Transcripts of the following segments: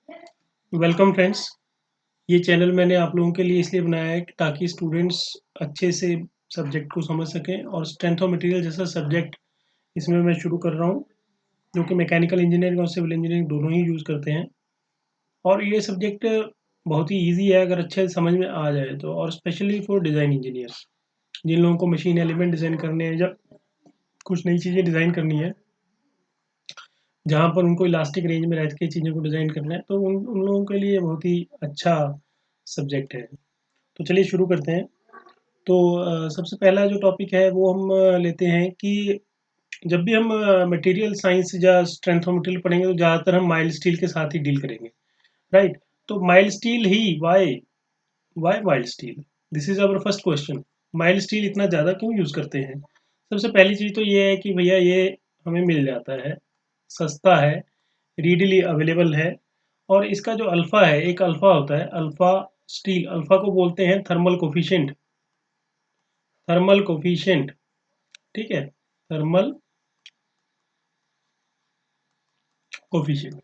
Welcome friends. ये channel मैंने आप लोगों के लिए इसलिए बनाया है कि ताकि स्टूडेंट्स अच्छे से सब्जेक्ट को समझ सकें और स्ट्रेंथ ऑफ मटेरियल जैसा सब्जेक्ट इसमें मैं शुरू कर रहा हूँ, जो कि मैकेनिकल इंजीनियरिंग और सिविल इंजीनियरिंग दोनों ही यूज़ करते हैं। और ये सब्जेक्ट बहुत ही ईजी है अगर अच्छे से समझ में आ जाए तो, और स्पेशली फॉर डिज़ाइन इंजीनियर्स जिन लोगों को मशीन एलिमेंट डिज़ाइन करने हैं, जब कुछ नई चीज़ें डिज़ाइन करनी है जहाँ पर उनको इलास्टिक रेंज में रह के चीज़ों को डिज़ाइन करना है, तो उन उन लोगों के लिए बहुत ही अच्छा सब्जेक्ट है। तो चलिए शुरू करते हैं। तो सबसे पहला जो टॉपिक है वो हम लेते हैं कि जब भी हम मटेरियल साइंस या स्ट्रेंथ ऑफ मटेरियल पढ़ेंगे तो ज़्यादातर हम माइल्ड स्टील के साथ ही डील करेंगे, राइट। तो माइल्ड स्टील ही why mild steel, this is our first question. Mild steel इतना ज़्यादा क्यों यूज़ करते हैं? सबसे पहली चीज़ तो ये है कि भैया ये हमें मिल जाता है, सस्ता है, रीडली अवेलेबल है। और इसका जो अल्फ़ा है, एक अल्फ़ा होता है अल्फ़ा स्टील, अल्फ़ा को बोलते हैं थर्मल कोफिशिएंट। थर्मल कोफिशिएंट, ठीक है, थर्मल कोफिशिएंट,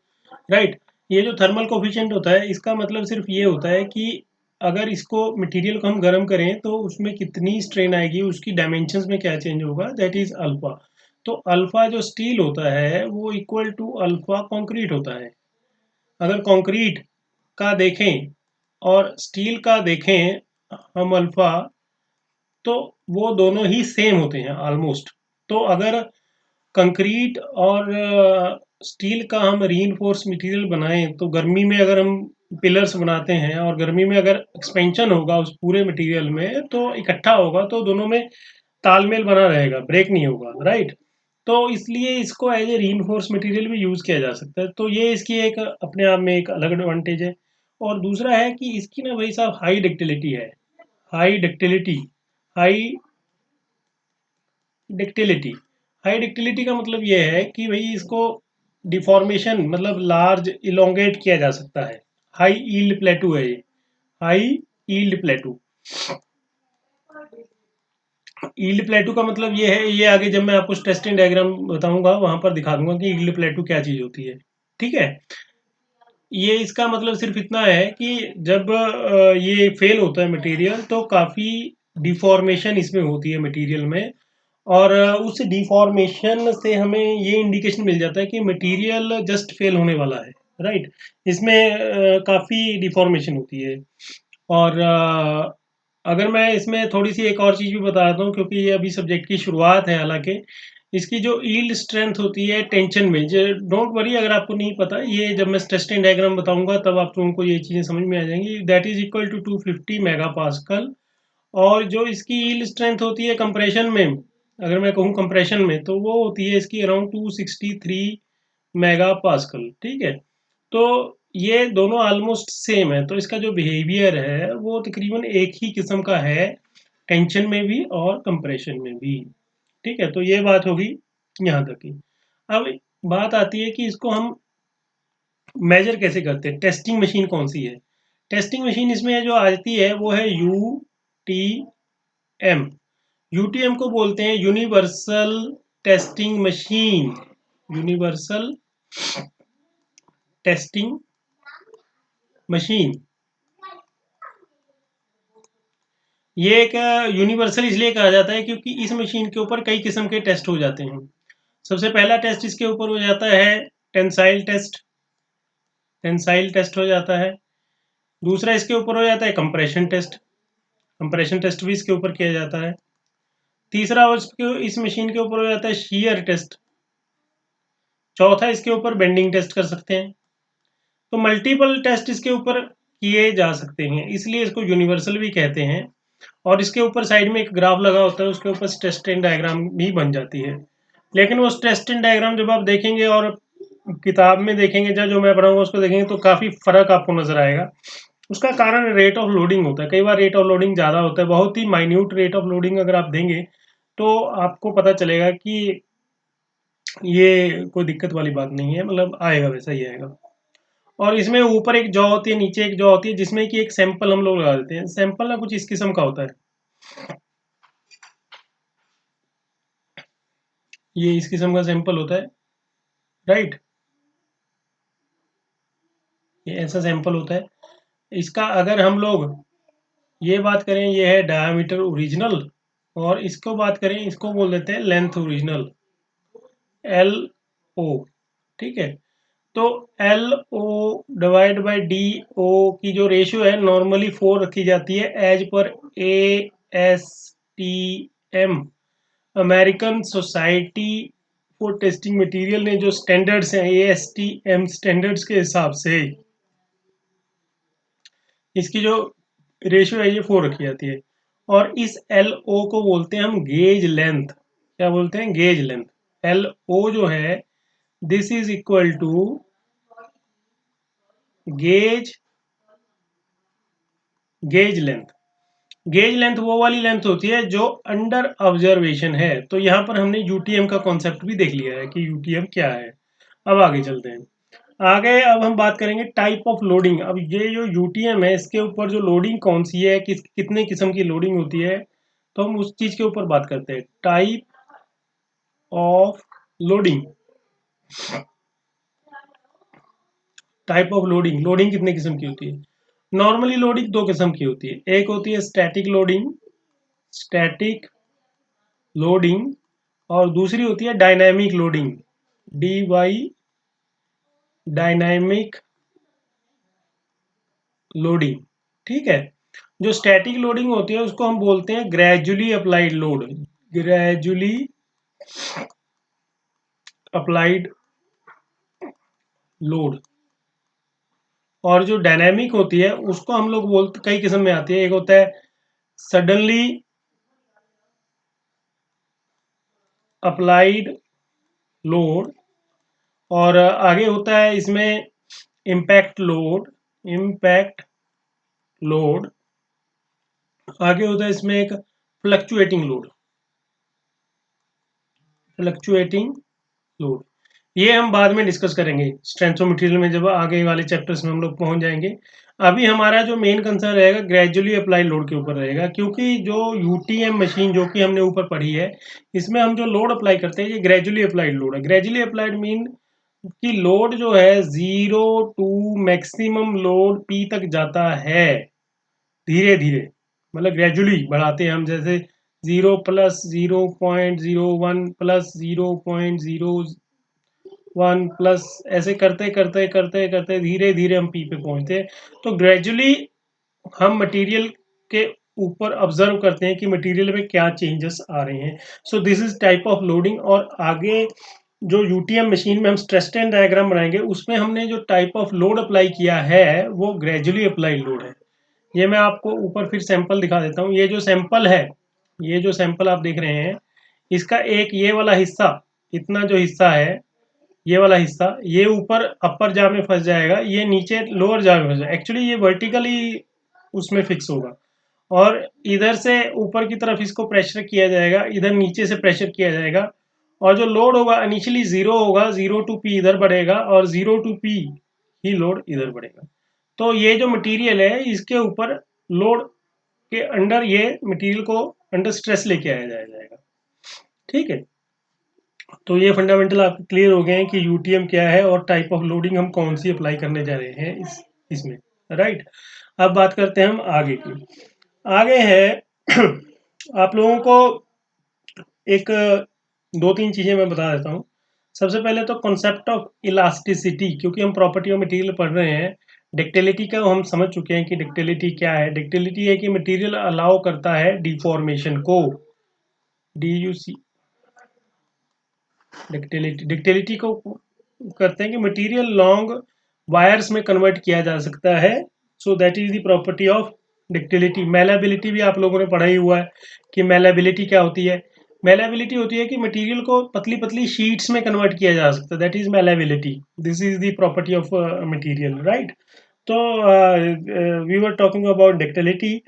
राइट। ये जो थर्मल कोफिशिएंट होता है इसका मतलब सिर्फ ये होता है कि अगर इसको मटेरियल को हम गर्म करें तो उसमें कितनी स्ट्रेन आएगी, उसकी डायमेंशंस में क्या चेंज होगा, दैट इज अल्फा। तो अल्फा जो स्टील होता है वो इक्वल टू अल्फा कंक्रीट होता है। अगर कंक्रीट का देखें और स्टील का देखें हम अल्फा, तो वो दोनों ही सेम होते हैं ऑलमोस्ट। तो अगर कंक्रीट और स्टील का हम रीइंफोर्स मटेरियल बनाएं तो गर्मी में अगर हम पिलर्स बनाते हैं और गर्मी में अगर एक्सपेंशन होगा उस पूरे मटेरियल में तो इकट्ठा होगा, तो दोनों में तालमेल बना रहेगा, ब्रेक नहीं होगा, राइट। तो इसलिए इसको एज ए रीइंफोर्स मटेरियल भी यूज़ किया जा सकता है। तो ये इसकी एक अपने आप में एक अलग एडवांटेज है। और दूसरा है कि इसकी ना भाई साहब हाई डक्टिलिटी है। हाई डक्टिलिटी, हाई डिक्टिलिटी, हाई डिक्टिलिटी का मतलब ये है कि भाई इसको डिफॉर्मेशन मतलब लार्ज इलोंगेट किया जा सकता है। हाई ईल्ड प्लेटू है ये, हाई ईल्ड प्लेटू। ईल्ड प्लेटू का मतलब ये है, ये आगे जब मैं आपको टेस्टिंग डायग्राम बताऊंगा वहां पर दिखा दूंगा कि ईल्ड प्लेटू क्या चीज होती है, ठीक है। ये इसका मतलब सिर्फ इतना है कि जब ये फेल होता है मटेरियल तो काफ़ी डिफॉर्मेशन इसमें होती है मटेरियल में। और उस डिफॉर्मेशन से हमें ये इंडिकेशन मिल जाता है कि मटेरियल जस्ट फेल होने वाला है, राइट। इसमें काफ़ी डिफॉर्मेशन होती है। और अगर मैं इसमें थोड़ी सी एक और चीज़ भी बताता हूँ, क्योंकि ये अभी सब्जेक्ट की शुरुआत है, हालांकि इसकी जो ईल्ड स्ट्रेंथ होती है टेंशन में, जो डोंट वरी अगर आपको नहीं पता, ये जब मैं टेस्टिंग डायग्राम बताऊंगा तब आप लोगों को ये चीज़ें समझ में आ जाएंगी। That is equal to 250 mega pascal. और जो इसकी ईल्ड स्ट्रेंथ होती है कंप्रेशन में, अगर मैं कहूँ कंप्रेशन में, तो वो होती है इसकी अराउंड 263 मेगा पास्कल, ठीक है। तो ये दोनों ऑलमोस्ट सेम है, तो इसका जो बिहेवियर है वो तकरीबन एक ही किस्म का है, टेंशन में भी और कंप्रेशन में भी, ठीक है। तो ये बात होगी यहाँ तक की। अब बात आती है कि इसको हम मेजर कैसे करते हैं, टेस्टिंग मशीन कौन सी है। टेस्टिंग मशीन इसमें जो आती है वो है टी एम। यूटीएम को बोलते हैं universal testing machine. Universal testing machine. ये एक यूनिवर्सल इसलिए कहा जाता है क्योंकि इस मशीन के ऊपर कई किस्म के टेस्ट हो जाते हैं। सबसे पहला टेस्ट इसके ऊपर हो जाता है टेंसाइल टेस्ट। टेंसाइल टेस्ट हो जाता है। दूसरा इसके ऊपर हो जाता है कंप्रेशन टेस्ट। कंप्रेशन टेस्ट भी इसके ऊपर किया जाता है। तीसरा उसके इस मशीन के ऊपर हो जाता है शीयर टेस्ट। चौथा इसके ऊपर बेंडिंग टेस्ट कर सकते हैं। तो मल्टीपल टेस्ट इसके ऊपर किए जा सकते हैं, इसलिए इसको यूनिवर्सल भी कहते हैं। और इसके ऊपर साइड में एक ग्राफ लगा होता है, उसके ऊपर टेस्टिंग डायग्राम भी बन जाती है। लेकिन वो टेस्टिंग डायग्राम जब आप देखेंगे और किताब में देखेंगे, जो मैं पढ़ाऊंगा उसको देखेंगे, तो काफ़ी फर्क आपको नजर आएगा। उसका कारण रेट ऑफ लोडिंग होता है। कई बार रेट ऑफ लोडिंग ज़्यादा होता है, बहुत ही माइन्यूट रेट ऑफ लोडिंग अगर आप देंगे तो आपको पता चलेगा कि ये कोई दिक्कत वाली बात नहीं है, मतलब आएगा वैसा ही आएगा। और इसमें ऊपर एक जॉ होती है, नीचे एक जॉ होती है, जिसमें कि एक सैंपल हम लोग लगा देते हैं। सैंपल ना कुछ इस किस्म का होता है, ये इस किस्म का सैंपल होता है, राइट। ये ऐसा सैंपल होता है। इसका अगर हम लोग ये बात करें, ये है डायामीटर ओरिजिनल, और इसको बात करें, इसको बोल देते हैं लेंथ ओरिजिनल, एल ओ। ठीक है, तो L O divide by D O की जो रेशियो है नॉर्मली 4 रखी जाती है एज पर A S T M, American Society for Testing Material ने जो स्टैंडर्ड्स हैं A S T M standards के हिसाब से इसकी जो रेशियो है ये 4 रखी जाती है। और इस एल ओ को बोलते हैं हम गेज लेंथ। क्या बोलते हैं? Gauge length. एल ओ जो है this is equal to gauge gauge length. Gauge length वो वाली लेंथ होती है जो अंडर ऑब्जर्वेशन है। तो यहाँ पर हमने यूटीएम का कॉन्सेप्ट भी देख लिया है कि यूटीएम क्या है। अब आगे चलते हैं। आगे अब हम बात करेंगे टाइप ऑफ लोडिंग। अब ये जो यूटीएम है इसके ऊपर जो लोडिंग कौन सी है, कितने किस्म की लोडिंग होती है, तो हम उस चीज के ऊपर बात करते हैं। Type of loading. Type of loading, loading कितने किस्म की होती है? नॉर्मली लोडिंग दो किस्म की होती है। एक होती है स्टैटिक लोडिंग, स्टैटिक लोडिंग, और दूसरी होती है dynamic loading, D Y, dynamic loading. ठीक है, जो स्टैटिक लोडिंग होती है उसको हम बोलते हैं gradually applied load, gradually applied load. और जो डायनामिक होती है उसको हम लोग बोलते, कई किस्म में आती है। एक होता है सडनली अप्लाइड लोड, और आगे होता है इसमें इम्पैक्ट लोड, इम्पैक्ट लोड। आगे होता है इसमें एक फ्लक्चुएटिंग लोड, फ्लक्चुएटिंग लोड। ये हम बाद में डिस्कस करेंगे स्ट्रेंथ ऑफ मटेरियल में, जब आगे वाले चैप्टर्स में हम लोग पहुंच जाएंगे। अभी हमारा जो मेन कंसर्न रहेगा ग्रेजुअली अप्लाई लोड के ऊपर रहेगा, क्योंकि जो यूटीएम मशीन जो कि हमने ऊपर पढ़ी है इसमें हम जो लोड अप्लाई करते हैं ये ग्रेजुअली अप्लाइड लोड है। ग्रेजुअली अप्लाइड मीन कि लोड जो है 0 टू मैक्सिमम लोड पी तक जाता है धीरे धीरे, मतलब ग्रेजुअली बढ़ाते हैं हम, जैसे 0 प्लस 0.01 प्लस 0.01 प्लस, ऐसे करते करते करते करते धीरे धीरे हम पी पे पहुंचते हैं। तो ग्रेजुअली हम मटेरियल के ऊपर ऑब्जर्व करते हैं कि मटेरियल में क्या चेंजेस आ रहे हैं। So this is type of loading. और आगे जो यूटीएम मशीन में हम स्ट्रेस स्ट्रेन डायग्राम बनाएंगे उसमें हमने जो टाइप ऑफ लोड अप्लाई किया है वो ग्रेजुअली अप्लाइड लोड है। ये मैं आपको ऊपर फिर सैंपल दिखा देता हूँ। ये जो सैंपल है, ये जो सैंपल आप देख रहे हैं, इसका एक ये वाला हिस्सा, इतना जो हिस्सा है, ये वाला हिस्सा, ये ऊपर अपर जा में फंस जाएगा, ये नीचे लोअर जा में फंस जाएगा। एक्चुअली ये वर्टिकली उसमें फिक्स होगा, और इधर से ऊपर की तरफ इसको प्रेशर किया जाएगा, इधर नीचे से प्रेशर किया जाएगा, और जो लोड होगा इनिशियली 0 होगा, 0 टू पी इधर बढ़ेगा, और 0 टू पी ही लोड इधर बढ़ेगा। तो ये जो मटेरियल है इसके ऊपर लोड के अंडर ये मटेरियल को अंडर स्ट्रेस लेके आया जाएगा। ठीक है, तो ये फंडामेंटल आपके क्लियर हो गए हैं कि यूटीएम क्या है और टाइप ऑफ लोडिंग हम कौन सी अप्लाई करने जा रहे हैं इसमें। राइट, अब बात करते हैं हम आगे की। आगे है आप लोगों को एक दो तीन चीजें मैं बता देता हूँ। सबसे पहले तो कॉन्सेप्ट ऑफ इलास्टिसिटी, क्योंकि हम प्रॉपर्टी ऑफ मटेरियल पढ़ रहे हैं। डक्टिलिटी का हम समझ चुके हैं कि डक्टिलिटी क्या है। डक्टिलिटी है कि मटेरियल अलाउ करता है डिफॉर्मेशन को, D U C, ductility, ductility को करते हैं कि मटेरियल लॉन्ग वायर्स में कन्वर्ट किया जा सकता है। So that is the property of ductility. Malleability भी आप लोगों ने पढ़ा ही हुआ है कि मेलाबिलिटी क्या होती है। मेलाबिलिटी होती है कि मटेरियल को पतली पतली शीट्स में कन्वर्ट किया जा सकता है, that is malleability. This is the property of material, right. तो we were talking about ductility.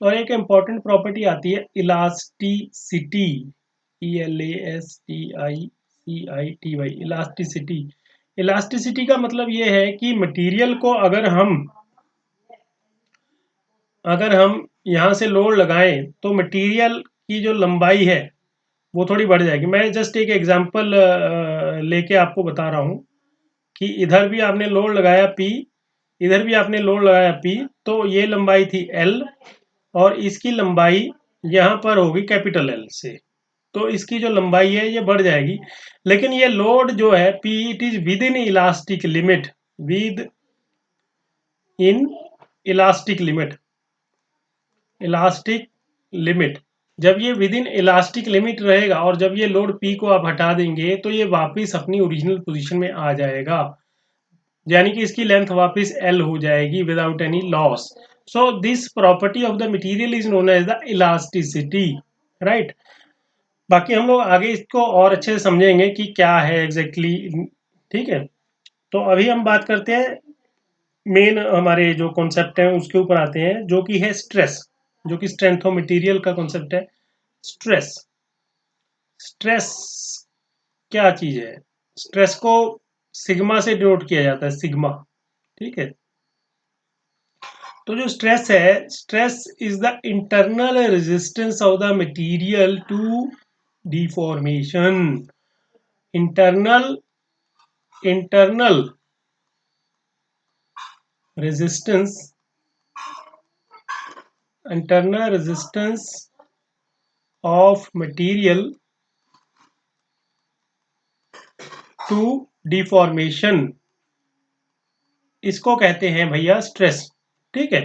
और एक इम्पॉर्टेंट प्रॉपर्टी आती है इलास्टिसिटी, ELASTICITY, इलास्टिसिटी। इलास्टिसिटी का मतलब ये है कि मटेरियल को अगर हम यहाँ से लोड लगाएं तो मटेरियल की जो लंबाई है वो थोड़ी बढ़ जाएगी। मैं जस्ट एक एग्जांपल लेके आपको बता रहा हूँ कि इधर भी आपने लोड लगाया P, इधर भी आपने लोड लगाया P, तो ये लंबाई थी L और इसकी लंबाई यहाँ पर होगी कैपिटल L से, तो इसकी जो लंबाई है ये बढ़ जाएगी। लेकिन ये लोड जो है P, it is with in elastic limit, with in elastic limit, elastic limit. जब ये विद इन इलास्टिक लिमिट रहेगा और जब ये लोड P को आप हटा देंगे तो ये वापस अपनी ओरिजिनल पोजीशन में आ जाएगा, यानी कि इसकी लेंथ वापस L हो जाएगी without any loss. So this property of the material is known as the elasticity, right. बाकी हम लोग आगे इसको और अच्छे से समझेंगे कि क्या है एग्जैक्टली ठीक है। तो अभी हम बात करते हैं मेन हमारे जो कॉन्सेप्ट है उसके ऊपर आते हैं, जो कि है स्ट्रेस, जो कि स्ट्रेंथ ऑफ मटेरियल का कॉन्सेप्ट है। स्ट्रेस, स्ट्रेस क्या चीज है? स्ट्रेस को सिग्मा से डिनोट किया जाता है, सिग्मा, ठीक है। तो जो स्ट्रेस है, stress is the internal resistance of the material to deformation. Internal, internal resistance, internal resistance of material to deformation, इसको कहते हैं भैया स्ट्रेस, ठीक है।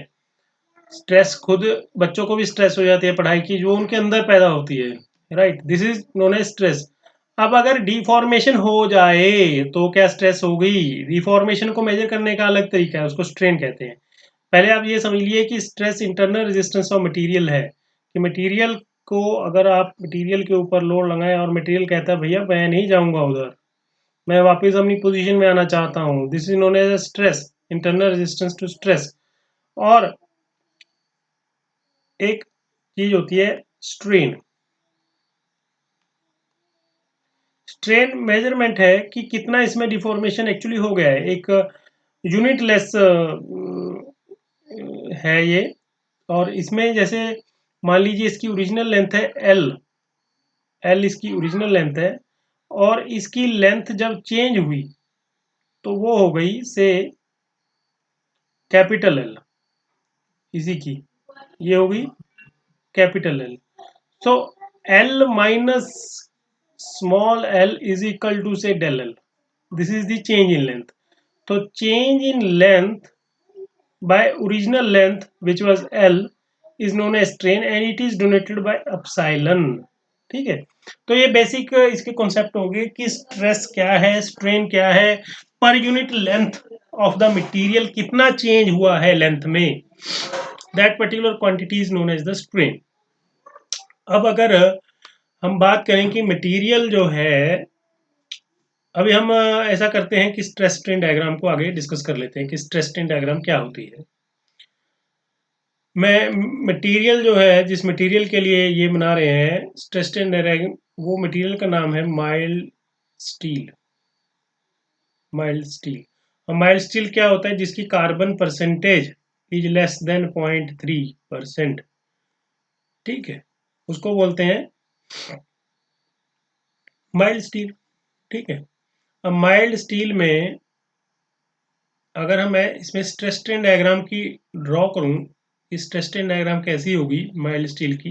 स्ट्रेस खुद बच्चों को भी स्ट्रेस हो जाती है पढ़ाई की, जो उनके अंदर पैदा होती है, right, this is known as stress. अब अगर डिफॉर्मेशन हो जाए तो क्या स्ट्रेस होगी? डिफॉर्मेशन को मेजर करने का अलग तरीका है, उसको स्ट्रेन कहते हैं। पहले आप ये समझ लिए कि stress internal resistance of material है, कि मटेरियल को अगर आप मटेरियल के ऊपर लोड लगाएं और मटेरियल कहता है भैया मैं नहीं जाऊंगा उधर, मैं वापस अपनी पोजीशन में आना चाहता हूँ, this is known as stress, internal resistance to stress. और एक चीज होती है स्ट्रेन। स्ट्रेन मेजरमेंट है कि कितना इसमें डिफॉर्मेशन एक्चुअली हो गया है, एक यूनिट लेस है ये। और इसमें जैसे मान लीजिए इसकी ओरिजिनल लेंथ है L, L इसकी ओरिजिनल लेंथ है, और इसकी लेंथ जब चेंज हुई तो वो हो गई से कैपिटल L, इसी की ये होगी capital L। So L minus small l is equal to से del L, this is the change in length. तो change in length by original length which was L is known as strain and it is denoted by epsilon, ठीक है। तो ये basic इसके concept होंगे कि stress क्या है, स्ट्रेन क्या है, per unit length of the material कितना चेंज हुआ है लेंथ में, that particular quantity is known as the strain. अब अगर हम बात करें कि मटेरियल जो है, अभी हम ऐसा करते हैं कि स्ट्रेस स्ट्रेन डायग्राम को आगे डिस्कस कर लेते हैं कि स्ट्रेस स्ट्रेन डायग्राम क्या होती है। मैं मटेरियल जो है, जिस मटेरियल के लिए ये बना रहे हैं स्ट्रेस स्ट्रेन डायग्राम, वो मटेरियल का नाम है माइल्ड स्टील। माइल्ड स्टील, और माइल्ड स्टील क्या होता है? जिसकी carbon percentage is less than 0.3%, ठीक है, उसको बोलते हैं माइल्ड स्टील, ठीक है। अब माइल्ड स्टील में अगर हम मैं इसमें स्ट्रेस स्ट्रेन डायग्राम की ड्रॉ करूं, इस स्ट्रेस स्ट्रेन डायग्राम कैसी होगी माइल्ड स्टील की?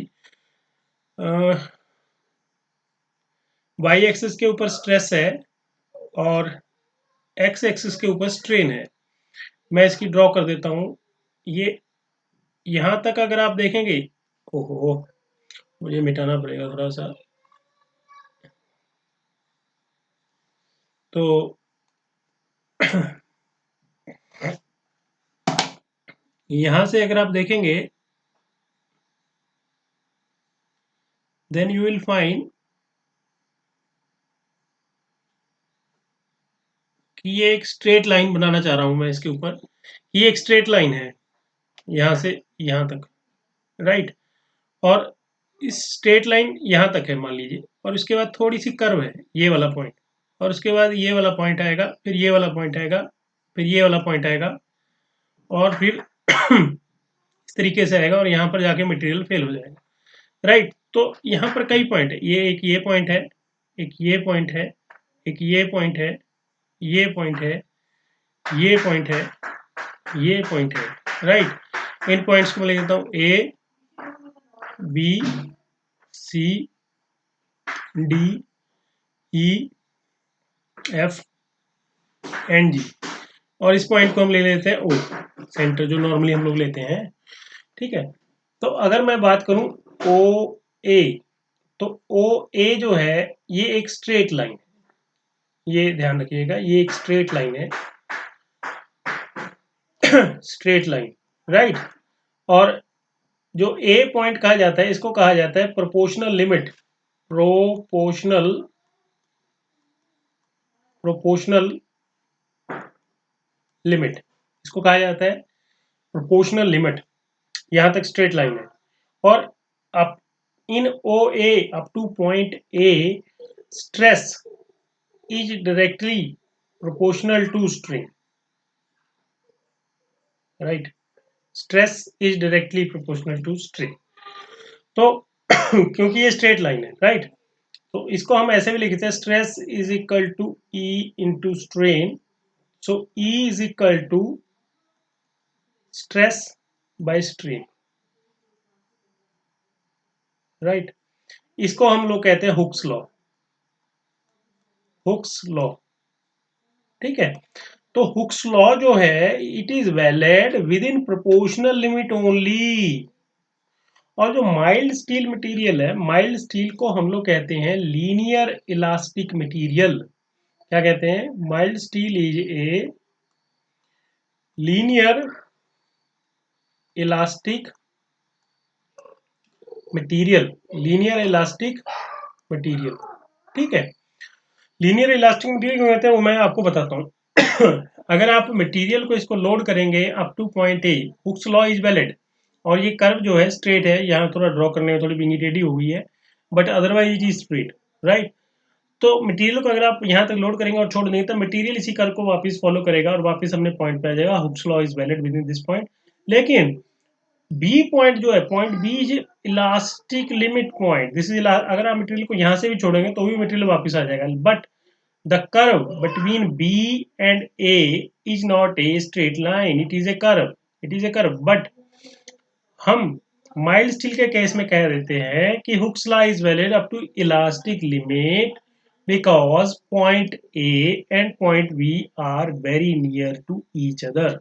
वाई एक्सिस के ऊपर स्ट्रेस है और एक्स एक्सिस के ऊपर स्ट्रेन है। मैं इसकी ड्रॉ कर देता हूं। ये यहां तक अगर आप देखेंगे, ओहो मुझे मिटाना पड़ेगा थोड़ा सा, तो यहां से अगर आप देखेंगे देन यू विल फाइंड कि ये एक स्ट्रेट लाइन बनाना चाह रहा हूं मैं इसके ऊपर। ये एक स्ट्रेट लाइन है यहां से यहां तक, राइट। और इस स्ट्रेट लाइन यहां तक है मान लीजिए, और उसके बाद थोड़ी सी कर्व है ये वाला पॉइंट, और उसके बाद ये वाला पॉइंट आएगा, फिर ये वाला पॉइंट आएगा, फिर ये वाला पॉइंट आएगा, और फिर इस तरीके से आएगा और यहाँ पर जाके मटेरियल फेल हो जाएगा, राइट। तो यहाँ पर कई पॉइंट है, ये एक ये पॉइंट है, एक ये पॉइंट है, एक ये पॉइंट है, ये पॉइंट है, ये पॉइंट है, ये पॉइंट है, राइट। इन पॉइंट्स को मैं लिख देता हूँ A B C D E F and G, और इस पॉइंट को हम ले लेते हैं ओ, सेंटर जो नॉर्मली हम लोग लेते हैं, ठीक है। तो अगर मैं बात करूं ओ ए, तो ओ ए जो है ये एक स्ट्रेट लाइन है, ये ध्यान रखिएगा, ये एक स्ट्रेट लाइन है, स्ट्रेट लाइन, राइट। और जो ए पॉइंट कहा जाता है इसको कहा जाता है proportional limit, proportional proportional limit, इसको कहा जाता है प्रोपोर्शनल लिमिट। यहां तक स्ट्रेट लाइन है, और up in O A up to point A stress is directly proportional to strain, right. Stress is directly proportional to strain. तो क्योंकि ये स्ट्रेट लाइन है, राइट, तो इसको हम ऐसे भी लिखते हैं stress is equal to E into strain, so E is equal to stress by strain, right. इसको हम लोग कहते हैं हुक्स लॉ, हुक्स लॉ, ठीक है। तो हुक्स लॉ जो है it is valid with in proportional limit only. और जो माइल्ड स्टील मटेरियल है, माइल्ड स्टील को हम लोग कहते हैं लीनियर इलास्टिक मटेरियल। क्या कहते हैं? Mild steel is a linear elastic material, linear elastic material, ठीक है। लीनियर इलास्टिक मटेरियल क्यों कहते हैं वो मैं आपको बताता हूँ। अगर आप मटेरियल को इसको लोड करेंगे up to point A, hooks law is valid, और ये कर्व जो है स्ट्रेट है, यहाँ थोड़ा ड्रॉ करने में थोड़ी विंगी टेढ़ी हो गई है, but otherwise it is straight, right. तो मटेरियल को अगर आप यहाँ तक लोड करेंगे और छोड़ देंगे तो मटेरियल इसी कर्व को वापस फॉलो करेगा और वापस हमने पॉइंट पे आ जाएगा, Hooke's law is valid within this point. लेकिन बी पॉइंट जो है, point B is elastic limit point, this is, अगर आप मटेरियल को यहाँ से भी छोड़ेंगे तो भी मटेरियल वापस आ जाएगा, but the curve between B and A is not a straight line, it is a curve, it is a curve. But हम माइल्ड स्टील के केस में कह देते हैं कि Hooke's law is valid up to elastic limit because point A and point B are very near to each other.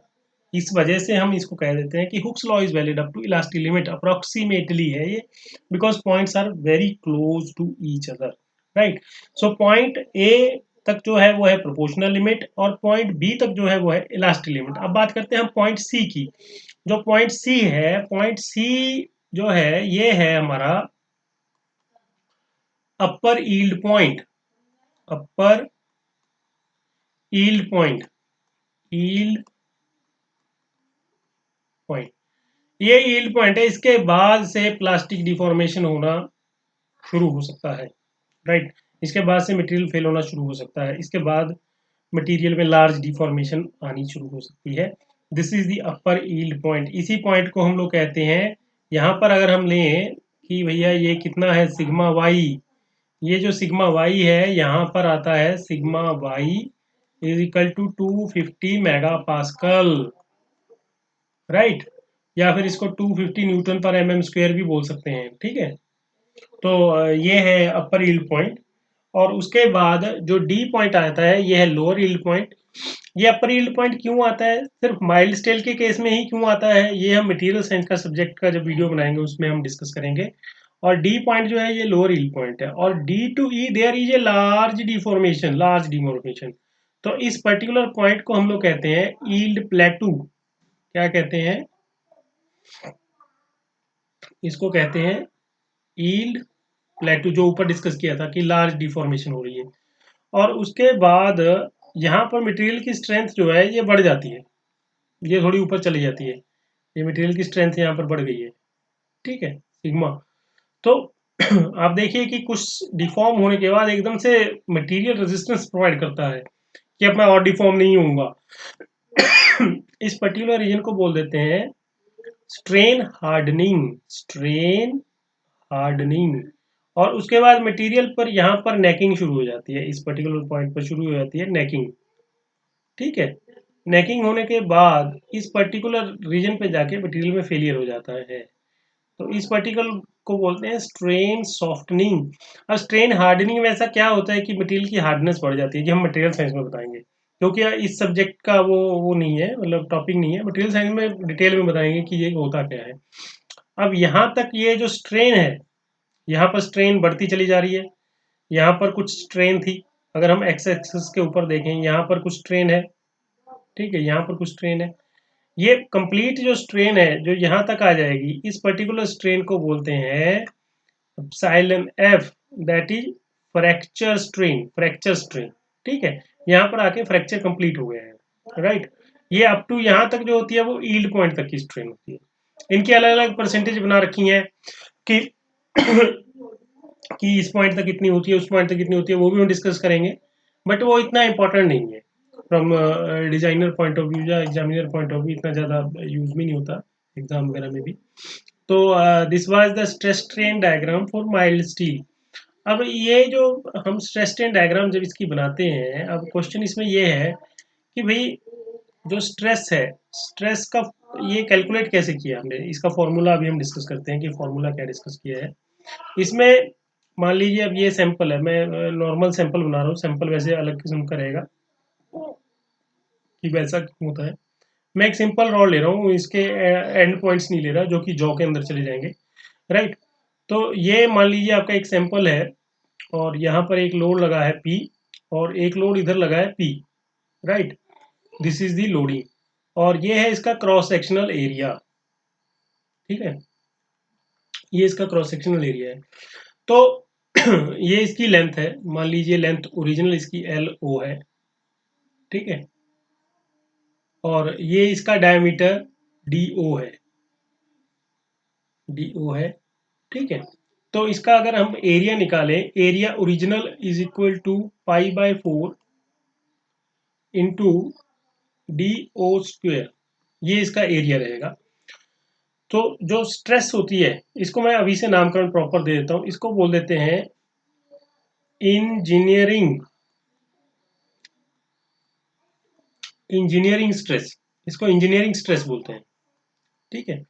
इस वजह से हम इसको कह देते हैं कि Hooke's law is valid up to elastic limit, approximately है ये, because points are very close to each other, right. So point A तक जो है वो है प्रोपोर्शनल लिमिट, और पॉइंट बी तक जो है वो है इलास्टिक लिमिट। अब बात करते हैं हम पॉइंट सी की। जो पॉइंट सी है, पॉइंट सी जो है ये है हमारा अपर यील्ड पॉइंट, अपर यील्ड पॉइंट, यील्ड पॉइंट, ये यील्ड पॉइंट है। इसके बाद से प्लास्टिक डिफॉर्मेशन होना शुरू हो सकता है, राइट। इसके बाद से मटेरियल फेल होना शुरू हो सकता है, इसके बाद मटेरियल में लार्ज डिफॉर्मेशन आनी शुरू हो सकती है। This is the upper yield point. इसी पॉइंट को हम लोग कहते हैं, यहाँ पर अगर हम लें कि भैया ये कितना है सिग्मा वाई, ये जो सिग्मा वाई है यहाँ पर आता है sigma Y is equal to 250 mega pascal, right. या फिर इसको 250 न्यूटन पर एम एम स्क्वेयर भी बोल सकते हैं, ठीक है। तो ये है अपर यील्ड पॉइंट। और उसके बाद जो डी पॉइंट आता है ये है लोअर यील्ड पॉइंट। ये अपर यील्ड पॉइंट क्यों आता है, सिर्फ माइल्ड स्टील के केस में ही क्यों आता है, ये हम मटेरियल साइंस का सब्जेक्ट का जब वीडियो बनाएंगे उसमें हम डिस्कस करेंगे। और डी पॉइंट जो है ये लोअर यील्ड पॉइंट है, और D to E there is a large deformation, large deformation. तो इस पर्टिकुलर पॉइंट को हम लोग कहते हैं यील्ड प्लेटू। क्या कहते हैं? इसको कहते हैं यील्ड प्लेटू, जो ऊपर डिस्कस किया था कि लार्ज डिफॉर्मेशन हो रही है। और उसके बाद यहाँ पर मटेरियल की स्ट्रेंथ जो है ये बढ़ जाती है, ये थोड़ी ऊपर चली जाती है, ये मटेरियल की स्ट्रेंथ यहाँ पर बढ़ गई है, ठीक है, सिग्मा। तो आप देखिए कि कुछ डिफॉर्म होने के बाद एकदम से मटेरियल रेजिस्टेंस प्रोवाइड करता है कि अब मैं और डिफॉर्म नहीं होऊंगा। इस पर्टिकुलर रीजन को बोल देते हैं स्ट्रेन हार्डनिंग, स्ट्रेन हार्डनिंग। और उसके बाद मटेरियल पर यहाँ पर नेकिंग शुरू हो जाती है, इस पर्टिकुलर पॉइंट पर शुरू हो जाती है नेकिंग, ठीक है। नेकिंग होने के बाद इस पर्टिकुलर रीजन पे जाके मटेरियल में फेलियर हो जाता है। तो इस पर्टिकुलर को बोलते हैं स्ट्रेन सॉफ्टनिंग। अब स्ट्रेन हार्डनिंग में ऐसा क्या होता है कि मटेरियल की हार्डनेस बढ़ जाती है, कि हम मटेरियल साइंस में बताएंगे, क्योंकि इस सब्जेक्ट का वो नहीं है, मतलब टॉपिक नहीं है। मटेरियल साइंस में डिटेल में बताएंगे कि ये होता क्या है। अब यहाँ तक ये जो स्ट्रेन है, यहाँ पर स्ट्रेन बढ़ती चली जा रही है, यहाँ पर कुछ स्ट्रेन थी, अगर हम एक्स एक्सिस के ऊपर देखें यहाँ पर कुछ स्ट्रेन है, ठीक है, यहाँ पर कुछ स्ट्रेन है। ये कंप्लीट जो स्ट्रेन है जो यहाँ तक आ जाएगी, इस पर्टिकुलर स्ट्रेन को बोलते हैं साइलन F, that is fracture strain, fracture strain. ठीक है, यहाँ पर आके फ्रैक्चर कंप्लीट हो गया है, राइट। ये अप टू यहाँ तक जो होती है वो ईल्ड पॉइंट तक की स्ट्रेन होती है। इनकी अलग अलग परसेंटेज बना रखी है कि कि इस पॉइंट तक कितनी होती है, उस पॉइंट तक कितनी होती है, वो भी हम डिस्कस करेंगे, बट वो इतना इंपॉर्टेंट नहीं है from designer point of view या एग्जामिनर पॉइंट ऑफ व्यू, इतना ज़्यादा यूज भी नहीं होता एग्जाम वगैरह में भी। तो this was the stress strain diagram for mild steel. अब ये जो हम स्ट्रेस स्ट्रेन डायग्राम जब इसकी बनाते हैं, अब क्वेश्चन इसमें ये है कि भाई जो स्ट्रेस है, स्ट्रेस का ये कैलकुलेट कैसे किया हमने, इसका फॉर्मूला अभी हम डिस्कस करते हैं कि फॉर्मूला क्या डिस्कस किया है इसमें। मान लीजिए अब ये सैंपल है, मैं नॉर्मल सैंपल बना रहा हूँ, सैंपल वैसे अलग किस्म का रहेगा कि वैसा क्यों होता है। मैं एक सिंपल रॉड ले रहा हूँ, इसके एंड पॉइंट्स नहीं ले रहा जो कि जॉ के अंदर चले जाएंगे, राइट। तो ये मान लीजिए आपका एक सैंपल है, और यहाँ पर एक लोड लगा है P, और एक लोड इधर लगा है P, right. This is the loading, और ये है इसका क्रॉस सेक्शनल एरिया, ठीक है, ये इसका क्रॉस सेक्शनल एरिया है। तो ये इसकी लेंथ है, मान लीजिए लेंथ ओरिजिनल इसकी LO है, ठीक है, और ये इसका डायमीटर DO है, DO है, ठीक है। तो इसका अगर हम एरिया निकालें, area original is equal to π/4 into DO², ये इसका एरिया रहेगा। तो जो स्ट्रेस होती है, इसको मैं अभी से नामकरण प्रॉपर दे देता हूँ, इसको बोल देते हैं इंजीनियरिंग, इंजीनियरिंग स्ट्रेस, इसको इंजीनियरिंग स्ट्रेस बोलते हैं, ठीक है।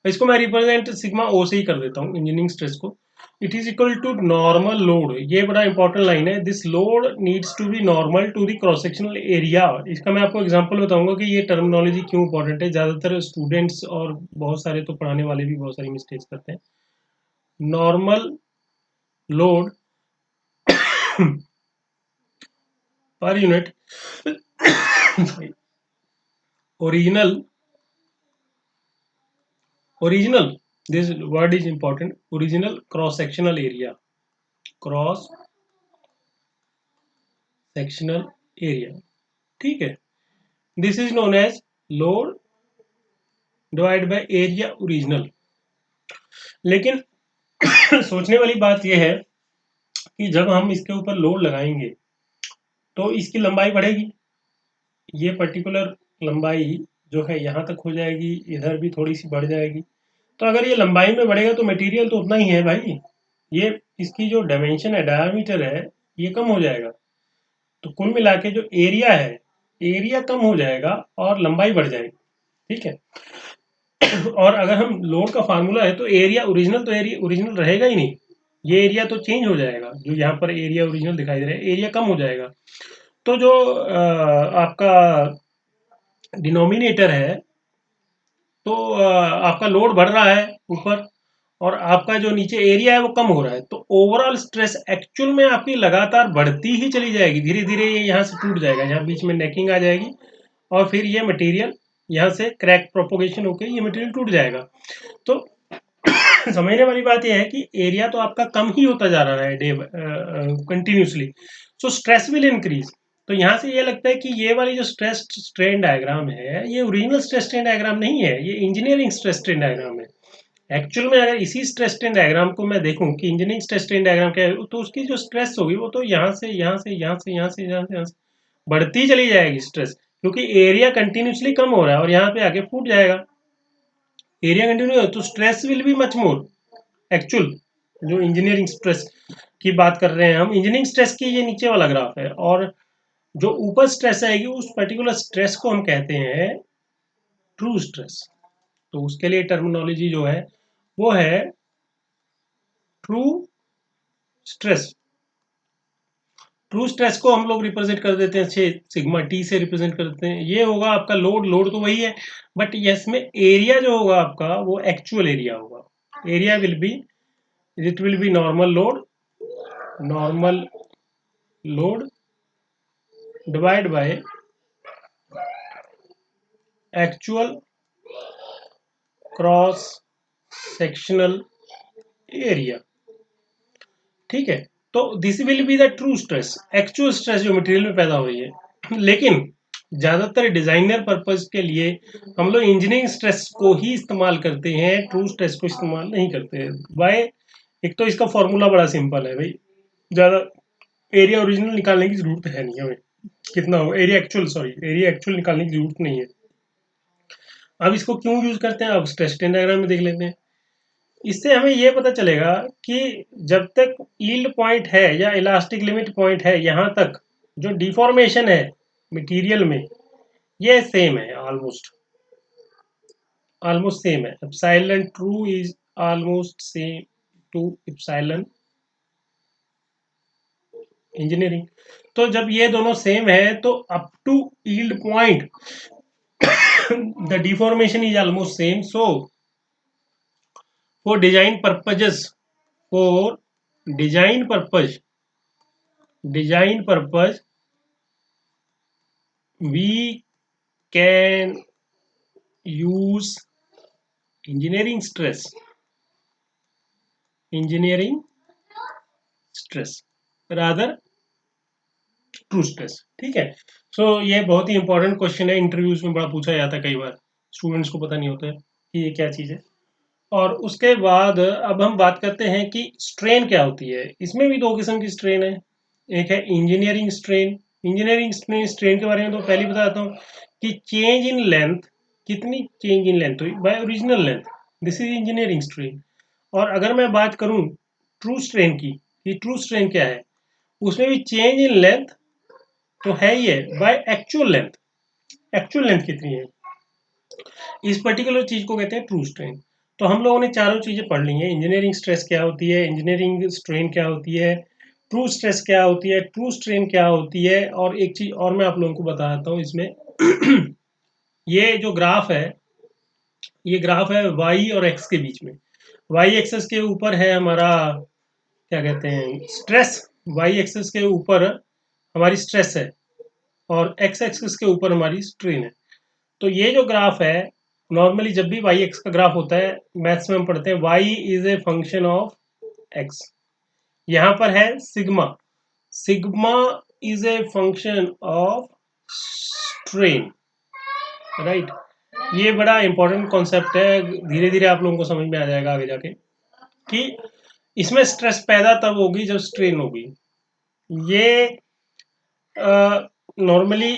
इसको मैं रिप्रेजेंट सिग्मा ओ से ही कर देता हूँ इंजीनियरिंग स्ट्रेस को। It is equal to normal load, ये बड़ा इंपॉर्टेंट लाइन है, this load needs to be normal to the cross sectional area. इसका मैं आपको एग्जांपल बताऊंगा कि ये टर्मिनोलॉजी क्यों इंपॉर्टेंट है, ज्यादातर स्टूडेंट्स और बहुत सारे तो पढ़ाने वाले भी बहुत सारी मिस्टेक्स करते हैं। Normal load per unit original, original, this word is important, original cross sectional area, cross sectional area, ठीक है। This is known as load divide by area original. लेकिन सोचने वाली बात यह है कि जब हम इसके ऊपर लोड लगाएंगे तो इसकी लंबाई बढ़ेगी, ये पर्टिकुलर लंबाई जो है यहाँ तक हो जाएगी, इधर भी थोड़ी सी बढ़ जाएगी। तो अगर ये लंबाई में बढ़ेगा तो मटेरियल तो उतना ही है भाई, ये इसकी जो डायमेंशन है, डायमीटर है, ये कम हो जाएगा। तो कुल मिला के जो एरिया है, एरिया कम हो जाएगा और लंबाई बढ़ जाएगी, ठीक है। और अगर हम लोड का फार्मूला है तो एरिया ओरिजिनल, तो एरिया ओरिजिनल रहेगा ही नहीं, ये एरिया तो चेंज हो जाएगा, जो यहाँ पर एरिया ओरिजिनल दिखाई दे रहा है एरिया कम हो जाएगा। तो जो आपका डिनोमिनेटर है, तो आपका लोड बढ़ रहा है ऊपर, और आपका जो नीचे एरिया है वो कम हो रहा है, तो ओवरऑल स्ट्रेस एक्चुअल में आपकी लगातार बढ़ती ही चली जाएगी, धीरे धीरे ये यहाँ से टूट जाएगा, यहाँ बीच में नेकिंग आ जाएगी, और फिर ये मटेरियल यहाँ से क्रैक प्रोपोगेशन होकर ये मटेरियल टूट जाएगा। तो समझने वाली बात यह है कि एरिया तो आपका कम ही होता जा रहा है day continuously, so stress will increase. तो यहाँ से ये लगता है कि ये वाली जो स्ट्रेस स्ट्रेन डायग्राम है, ये ओरिजिनल स्ट्रेस स्ट्रेन डायग्राम नहीं है, ये इंजीनियरिंग स्ट्रेस स्ट्रेन डायग्राम है। एक्चुअल में अगर इसी स्ट्रेस स्ट्रेन डायग्राम को मैं देखूं कि इंजीनियरिंग स्ट्रेस स्ट्रेन डायग्राम क्या है, तो उसकी जो स्ट्रेस होगी वो तो यहाँ से यहाँ से यहाँ से यहाँ से यहाँ से यहाँ से बढ़ती चली जाएगी स्ट्रेस, क्योंकि एरिया कंटिन्यूसली कम हो रहा है और यहाँ पे आके फूट जाएगा। एरिया कंटिन्यू तो stress will be much more, actual जो इंजीनियरिंग स्ट्रेस की बात कर रहे हैं हम, इंजीनियरिंग स्ट्रेस की ये नीचे वाला ग्राफ है, और जो ऊपर स्ट्रेस आएगी उस पर्टिकुलर स्ट्रेस को हम कहते हैं ट्रू स्ट्रेस। तो उसके लिए टर्मिनोलॉजी जो है वो है ट्रू स्ट्रेस। ट्रू स्ट्रेस को हम लोग रिप्रेजेंट कर देते हैं सिग्मा टी से रिप्रेजेंट कर देते हैं। ये होगा आपका लोड, लोड तो वही है, बट इसमें एरिया जो होगा आपका वो एक्चुअल एरिया होगा। Area will be, it will be normal load, normal load divide by actual cross sectional area. ठीक है, तो this will be the true stress, actual stress जो मटेरियल में पैदा हो रही है। लेकिन ज्यादातर डिजाइनर पर्पस के लिए हम लोग इंजीनियरिंग स्ट्रेस को ही इस्तेमाल करते हैं, ट्रू स्ट्रेस को इस्तेमाल नहीं करते हैं। वाई? एक तो इसका फॉर्मूला बड़ा सिंपल है भाई, ज्यादा एरिया ओरिजिनल निकालने की जरूरत है नहीं हमें, कितना हो area actual, sorry area actual निकालने की जरूरत नहीं है। अब इसको क्यों यूज करते हैं, अब स्ट्रेस स्ट्रेन डायग्राम में देख लेते हैं। इससे हमें यह पता चलेगा कि जब तक यील्ड पॉइंट है या इलास्टिक लिमिट पॉइंट है, यहां तक जो डिफॉर्मेशन है मटेरियल में ये सेम है, ऑलमोस्ट ऑलमोस्ट सेम है। Epsilon true is almost same to epsilon engineering. तो जब ये दोनों सेम है तो up to yield point the deformation is almost same. So for design purposes, for design purpose, design purpose we can use engineering stress, engineering stress rather true stress। ठीक है, सो ये बहुत ही इंपॉर्टेंट क्वेश्चन है, interviews में बड़ा पूछा जाता है, कई बार स्टूडेंट्स को पता नहीं होता है कि ये क्या चीज़ है। और उसके बाद अब हम बात करते हैं कि स्ट्रेन क्या होती है। इसमें भी दो किस्म की स्ट्रेन है, एक है इंजीनियरिंग स्ट्रेन। इंजीनियरिंग स्ट्रेन के बारे में तो पहले ही बताता हूँ कि चेंज इन लेंथ, कितनी चेंज इन लेंथ हुई by original length, this is engineering strain. और अगर मैं बात करूं ट्रू स्ट्रेन की, कि ट्रू स्ट्रेन क्या है, उसमें भी चेंज इन लेंथ तो है ही है by actual length, actual length कितनी है, इस पर्टिकुलर चीज को कहते हैं ट्रू स्ट्रेन। तो हम लोगों ने चारों चीजें पढ़ ली हैं, इंजीनियरिंग स्ट्रेस क्या होती है, इंजीनियरिंग स्ट्रेन क्या होती है, ट्रू स्ट्रेस क्या होती है, ट्रू स्ट्रेन क्या होती है। और एक चीज और मैं आप लोगों को बताता हूँ इसमें ये जो ग्राफ है, ये ग्राफ है वाई और एक्स के बीच में। वाई एक्सेस के ऊपर है हमारा क्या कहते हैं स्ट्रेस, वाई एक्सेस के ऊपर हमारी स्ट्रेस है और एक्स एक्सिस के ऊपर हमारी स्ट्रेन है। तो ये जो ग्राफ है, नॉर्मली जब भी वाई एक्स का ग्राफ होता है मैथ्स में हम पढ़ते हैं Y is a function of X. यहाँ पर है sigma, sigma is a function of strain, right. ये बड़ा इंपॉर्टेंट कॉन्सेप्ट है, धीरे धीरे आप लोगों को समझ में आ जाएगा आगे जाके कि इसमें स्ट्रेस पैदा तब होगी जब स्ट्रेन होगी। ये नॉर्मली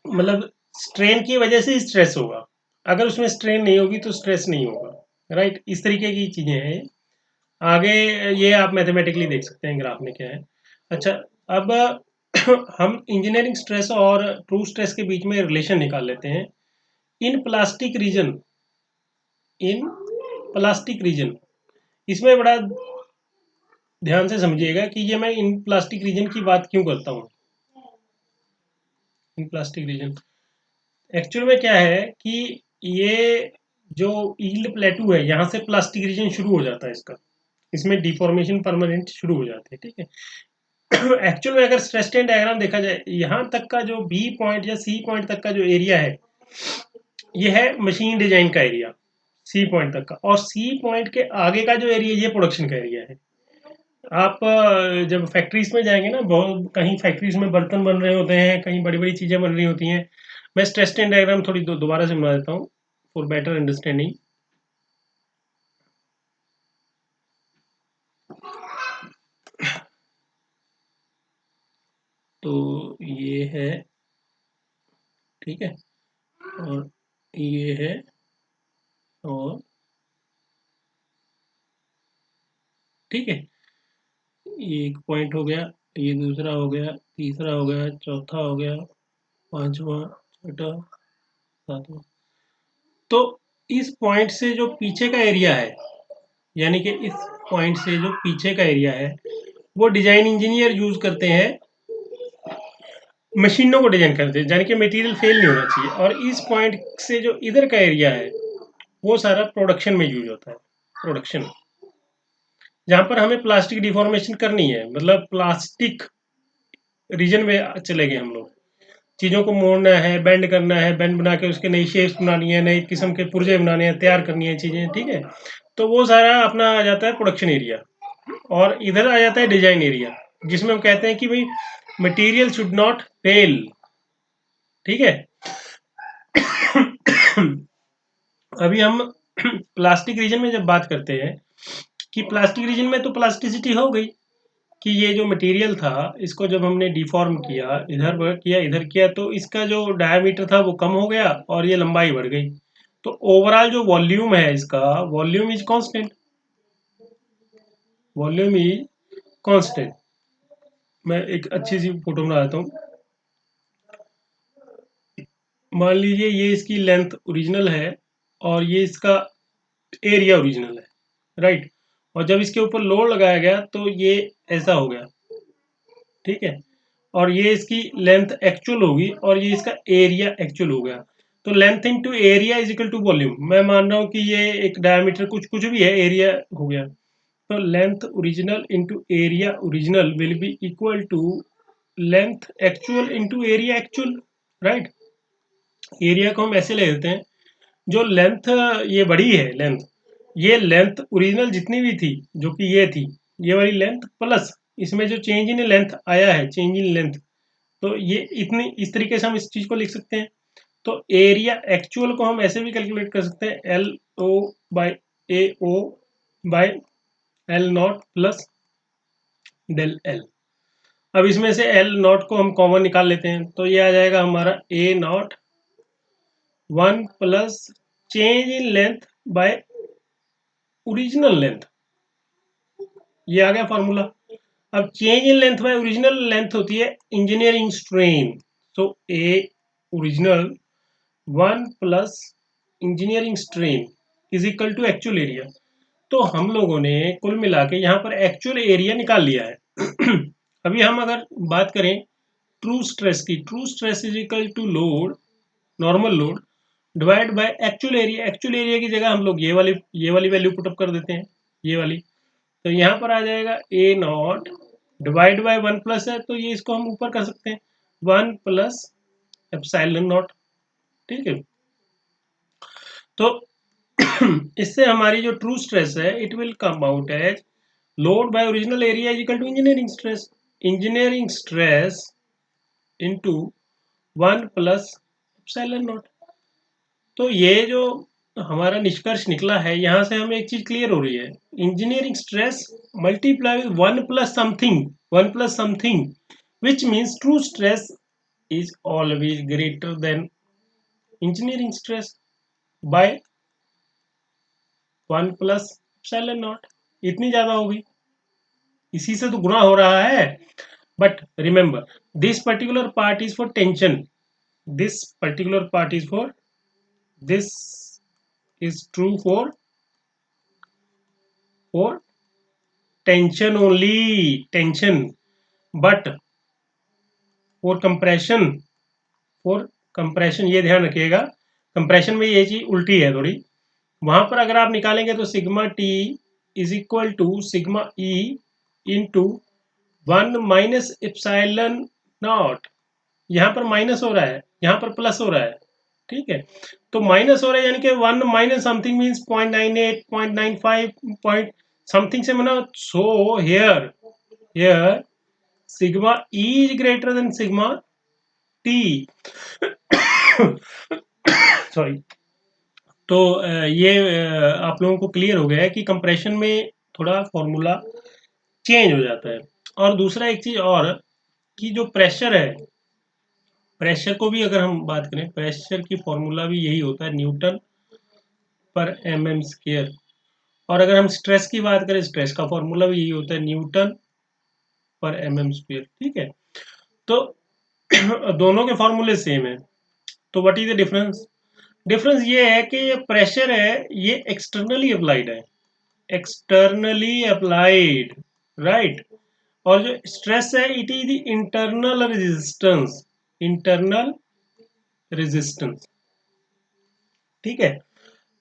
मतलब स्ट्रेन की वजह से स्ट्रेस होगा, अगर उसमें स्ट्रेन नहीं होगी तो स्ट्रेस नहीं होगा, राइट। इस तरीके की चीजें हैं आगे, ये आप मैथमेटिकली देख सकते हैं ग्राफ में क्या है। अच्छा, अब हम इंजीनियरिंग स्ट्रेस और ट्रू स्ट्रेस के बीच में रिलेशन निकाल लेते हैं। In plastic region, in plastic region, इसमें बड़ा ध्यान से समझिएगा कि ये मैं इन प्लास्टिक रीजन की बात क्यों करता हूँ। इन प्लास्टिक रीजन एक्चुअल में क्या है कि ये जो यील्ड प्लेटू है यहाँ से प्लास्टिक रीजन शुरू हो जाता है इसका, इसमें डिफॉर्मेशन परमानेंट शुरू हो जाती है। ठीक है, एक्चुअल में अगर स्ट्रेस स्ट्रेन डायग्राम देखा जाए, यहाँ तक का जो बी पॉइंट या सी पॉइंट तक का जो एरिया है ये है मशीन डिजाइन का एरिया, सी पॉइंट तक का। और सी पॉइंट के आगे का जो एरिया ये प्रोडक्शन का एरिया है। आप जब फैक्ट्रीज में जाएंगे ना, बहुत कहीं फैक्ट्रीज में बर्तन बन रहे होते हैं, कहीं बड़ी बड़ी चीजें बन रही होती हैं। मैं स्ट्रेस स्ट्रेन डायग्राम थोड़ी दोबारा से बना देता हूँ फॉर बेटर अंडरस्टैंडिंग। तो ये है, ठीक है, और ये है, और ठीक है, ये एक पॉइंट हो गया, ये दूसरा हो गया, तीसरा हो गया, चौथा हो गया, पांचवा, छठा, सातवां। तो इस पॉइंट से जो पीछे का एरिया है, यानी कि इस पॉइंट से जो पीछे का एरिया है, वो डिजाइन इंजीनियर यूज करते हैं, मशीनों को डिजाइन करते हैं, यानी कि मटेरियल फेल नहीं होना चाहिए। और इस पॉइंट से जो इधर का एरिया है, वो सारा प्रोडक्शन में यूज होता है। प्रोडक्शन, जहां पर हमें प्लास्टिक डिफॉर्मेशन करनी है, मतलब प्लास्टिक रीजन में चले गए हम लोग, चीज़ों को मोड़ना है, बेंड करना है, बेंड बना के उसके नई शेप्स बनानी है, नई किस्म के पुर्जे बनाने हैं, तैयार करनी है चीज़ें, ठीक है। तो वो सारा अपना आ जाता है प्रोडक्शन एरिया। और इधर आ जाता है डिजाइन एरिया, जिसमें हम कहते हैं कि भाई मटेरियल शुड नॉट फेल, ठीक है। अभी हम प्लास्टिक रीजन में जब बात करते हैं कि प्लास्टिक रीजन में तो प्लास्टिसिटी हो गई, कि ये जो मटेरियल था, इसको जब हमने डिफॉर्म किया, इधर किया, इधर किया, तो इसका जो डायमीटर था वो कम हो गया और ये लंबाई बढ़ गई। तो ओवरऑल जो वॉल्यूम है इसका, volume is constant, volume is constant. मैं एक अच्छी सी फोटो बना देता हूँ। मान लीजिए ये इसकी लेंथ ओरिजिनल है और ये इसका एरिया ओरिजिनल है, राइट। और जब इसके ऊपर लोड लगाया गया तो ये ऐसा हो गया, ठीक है। और ये इसकी लेंथ एक्चुअल होगी और ये इसका एरिया एक्चुअल हो गया। तो length into area is equal to volume. मैं मान रहा हूँ कि ये एक डायमीटर कुछ कुछ भी है, एरिया हो गया। तो length original into area original will be equal to length actual into area actual, right. Area को हम ऐसे ले लेते हैं, जो लेंथ ये बड़ी है लेंथ, ये लेंथ ओरिजिनल जितनी भी थी, जो कि ये थी, ये वाली लेंथ प्लस इसमें जो चेंज इन लेंथ आया है, चेंज इन लेंथ, तो ये इतनी, इस तरीके से हम इस चीज को लिख सकते हैं। तो एरिया एक्चुअल को हम ऐसे भी कैलकुलेट कर सकते हैं, L O by A O by L naught plus del L. अब इसमें से एल नॉट को हम कॉमन निकाल लेते हैं, तो ये आ जाएगा हमारा A nought 1 plus change in length by original length. ये आ गया फॉर्मूला। अब change in length by original length होती है engineering strain. So A original 1 plus engineering strain is equal to actual area. तो हम लोगों ने कुल मिला के यहाँ पर एक्चुअल एरिया निकाल लिया है। अभी हम अगर बात करें ट्रू स्ट्रेस की, true stress is equal to load, normal load divide by actual area. Actual area की जगह हम लोग ये वाली वैल्यू पुटअप कर देते हैं, ये वाली। तो यहाँ पर आ जाएगा ए नॉट डिवाइड बाय 1 प्लस है, तो ये इसको हम ऊपर कर सकते हैं, 1 प्लस एप्सिलॉन नॉट, ठीक है। तो इससे हमारी जो ट्रू स्ट्रेस है, it will come out as load by original area is equal to engineering stress. Engineering stress into 1 plus epsilon nought. तो ये जो हमारा निष्कर्ष निकला है, यहाँ से हमें एक चीज क्लियर हो रही है, engineering stress multiply with 1 plus something which means true stress is always greater than engineering stress by 1 plus epsilon not. इतनी ज्यादा होगी, इसी से तो गुणा हो रहा है। But remember, this particular part is for tension, this particular part is for, this is true for tension only, tension. But for compression, for compression ये ध्यान रखिएगा, कंप्रेशन में ये चीज उल्टी है थोड़ी। वहां पर अगर आप निकालेंगे तो sigma T is equal to sigma E into 1 minus epsilon nought. यहाँ पर माइनस हो रहा है, यहाँ पर प्लस हो रहा है, ठीक है। तो माइनस हो रहा है, यानी कि 1 minus something means 0.98, 0.95, point something से मना। So here here sigma E is greater than sigma T. Sorry. तो ये आप लोगों को क्लियर हो गया है कि कंप्रेशन में थोड़ा फॉर्मूला चेंज हो जाता है। और दूसरा एक चीज और, कि जो प्रेशर है, प्रेशर को भी अगर हम बात करें, प्रेशर की फॉर्मूला भी यही होता है, न्यूटन पर एम स्क्वायर। और अगर हम स्ट्रेस की बात करें, स्ट्रेस का फॉर्मूला भी यही होता है, न्यूटन mm², ठीक है। तो दोनों के फॉर्मूले सेम है। तो what is the difference? Difference ये है कि ये प्रेशर है ये एक्सटर्नली अप्लाइड है, एक्सटर्नली अप्लाइड, राइट। और जो स्ट्रेस है it is the internal resistance, internal resistance, ठीक है।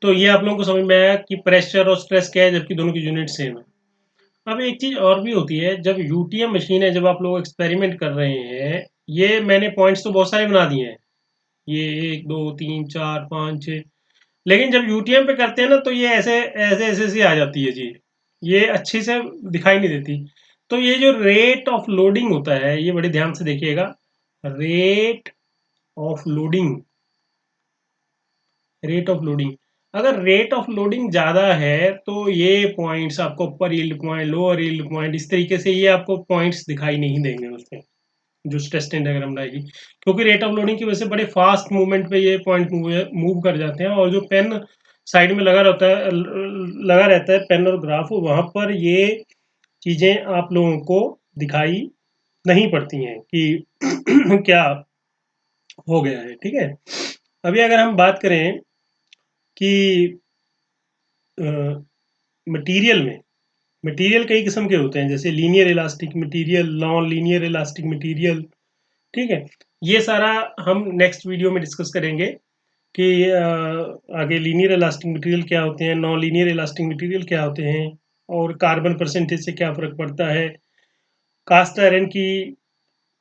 तो ये आप लोगों को समझ में आया कि प्रेशर और स्ट्रेस क्या है, जबकि दोनों की यूनिट सेम है। अब एक चीज और भी होती है, जब यूटीएम मशीन है, जब आप लोग एक्सपेरिमेंट कर रहे हैं, ये मैंने पॉइंट्स तो बहुत सारे बना दिए हैं, ये 1 2 3 4 5 6, लेकिन जब यूटीएम पे करते हैं ना तो ये ऐसे ऐसे ऐसे सी आ जाती है जी, ये अच्छी से दिखाई नहीं देती। तो ये जो रेट ऑफ लोडिंग होता है, ये बड़े ध्यान से देखिएगा, rate of loading, rate of loading, अगर रेट ऑफ लोडिंग ज़्यादा है तो ये पॉइंट्स आपको upper yield point, lower yield point, इस तरीके से ये आपको पॉइंट्स दिखाई नहीं देंगे उसमें, जो स्ट्रेस स्ट्रेन डायग्राम बनाएगी, क्योंकि रेट ऑफ लोडिंग की वजह से बड़े फास्ट मूवमेंट पे ये पॉइंट मूव कर जाते हैं, और जो पेन साइड में लगा रहता है पेन और ग्राफ, वहां पर ये चीजें आप लोगों को दिखाई नहीं पड़ती हैं कि क्या हो गया है, ठीक है। अभी अगर हम बात करें कि मटेरियल में, मटेरियल कई किस्म के होते हैं, जैसे linear elastic material, non linear elastic material, ठीक है। ये सारा हम नेक्स्ट वीडियो में डिस्कस करेंगे कि आगे लीनियर इलास्टिक मटेरियल क्या होते हैं, नॉन लीनियर इलास्टिक मटेरियल क्या होते हैं, और कार्बन परसेंटेज से क्या फर्क पड़ता है, कास्ट आयरन की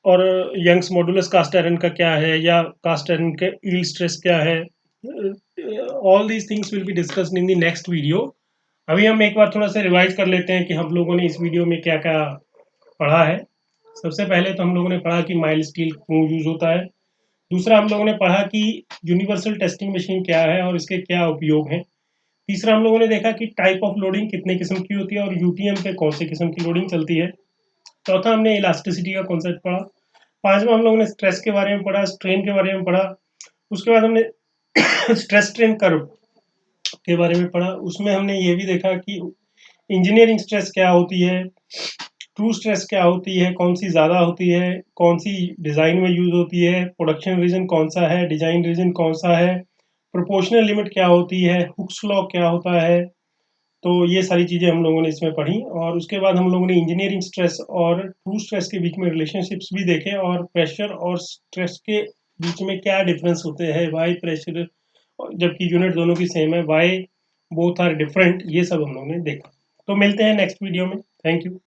और यंग्स मॉडुलस कास्ट आयरन का क्या है, या कास्ट आयरन के यील्ड स्ट्रेस क्या है। All these things will be discussed in the next video. अभी हम एक बार थोड़ा सा रिवाइज कर लेते हैं कि हम लोगों ने इस वीडियो में क्या क्या पढ़ा है। सबसे पहले तो हम लोगों ने पढ़ा कि माइल्ड स्टील क्यों यूज होता है। दूसरा हम लोगों ने पढ़ा कि यूनिवर्सल टेस्टिंग मशीन क्या है और इसके क्या उपयोग हैं। तीसरा हम लोगों ने देखा कि टाइप ऑफ लोडिंग कितने किस्म की होती है और यूटीएम पे कौन से किस्म की लोडिंग चलती है। चौथा हमने इलास्टिसिटी का कॉन्सेप्ट पढ़ा। पांचवा हम लोगों ने स्ट्रेस के बारे में पढ़ा, स्ट्रेन के बारे में पढ़ा। उसके बाद हमने स्ट्रेस स्ट्रेन कर्व के बारे में पढ़ा। उसमें हमने ये भी देखा कि इंजीनियरिंग स्ट्रेस क्या होती है, ट्रू स्ट्रेस क्या होती है, कौन सी ज़्यादा होती है, कौन सी डिज़ाइन में यूज़ होती है, प्रोडक्शन रीजन कौन सा है, डिज़ाइन रीजन कौन सा है, प्रोपोर्शनल लिमिट क्या होती है, हुक्स लॉ क्या होता है। तो ये सारी चीज़ें हम लोगों ने इसमें पढ़ी, और उसके बाद हम लोगों ने इंजीनियरिंग स्ट्रेस और ट्रू स्ट्रेस के बीच में रिलेशनशिप्स भी देखे, और प्रेशर और स्ट्रेस के बीच में क्या डिफरेंस होते हैं, वाई प्रेशर, जबकि यूनिट दोनों की सेम है, वाई बोथ आर डिफरेंट, ये सब हम लोगों ने देखा। तो मिलते हैं नेक्स्ट वीडियो में। Thank you.